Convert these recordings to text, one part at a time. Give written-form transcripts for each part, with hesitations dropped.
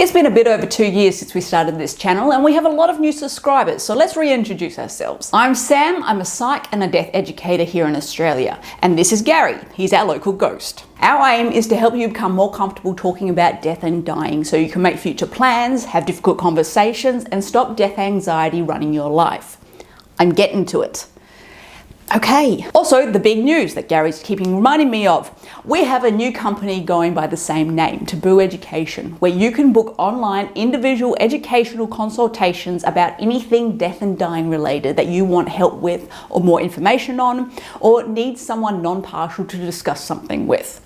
It's been a bit over 2 years since we started this channel and we have a lot of new subscribers, so let's reintroduce ourselves. I'm Sam, I'm a psych and a death educator here in Australia, and this is Gary, he's our local ghost. Our aim is to help you become more comfortable talking about death and dying so you can make future plans, have difficult conversations and stop death anxiety running your life. I'm getting to it. Okay, also the big news that Gary's keeping reminding me of. We have a new company going by the same name, Taboo Education, where you can book online individual educational consultations about anything death and dying related that you want help with or more information on, or need someone non-partial to discuss something with.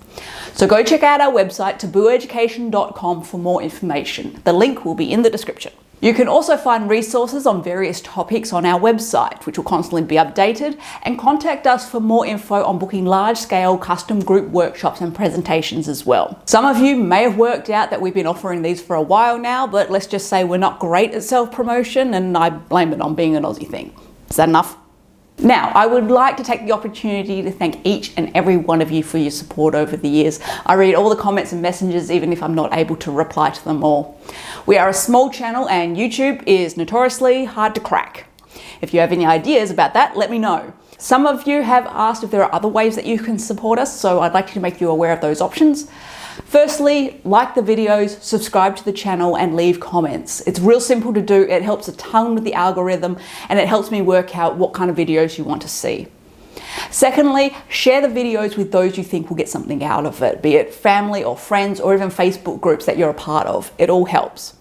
So go check out our website, tabooeducation.com, for more information. The link will be in the description. You can also find resources on various topics on our website, which will constantly be updated, and contact us for more info on booking large-scale custom group workshops and presentations as well. Some of you may have worked out that we've been offering these for a while now, but let's just say we're not great at self-promotion, and I blame it on being an Aussie thing. Is that enough? Now, I would like to take the opportunity to thank each and every one of you for your support over the years. I read all the comments and messages even if I'm not able to reply to them all. We are a small channel and YouTube is notoriously hard to crack. If you have any ideas about that, let me know. Some of you have asked if there are other ways that you can support us, so I'd like to make you aware of those options. Firstly, like the videos, subscribe to the channel and leave comments. It's real simple to do, it helps a ton with the algorithm and it helps me work out what kind of videos you want to see. Secondly, share the videos with those you think will get something out of it, be it family or friends or even Facebook groups that you're a part of. It all helps.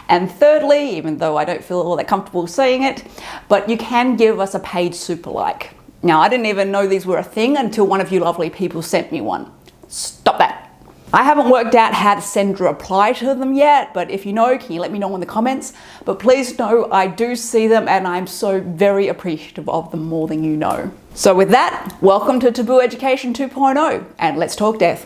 And thirdly, even though I don't feel all that comfortable saying it, but you can give us a paid super like. Now, I didn't even know these were a thing until one of you lovely people sent me one. Stop that. I haven't worked out how to send a reply to them yet, but if you know, can you let me know in the comments? But please know I do see them and I'm so very appreciative of them more than you know. So with that, welcome to Taboo Education 2.0 and let's talk death.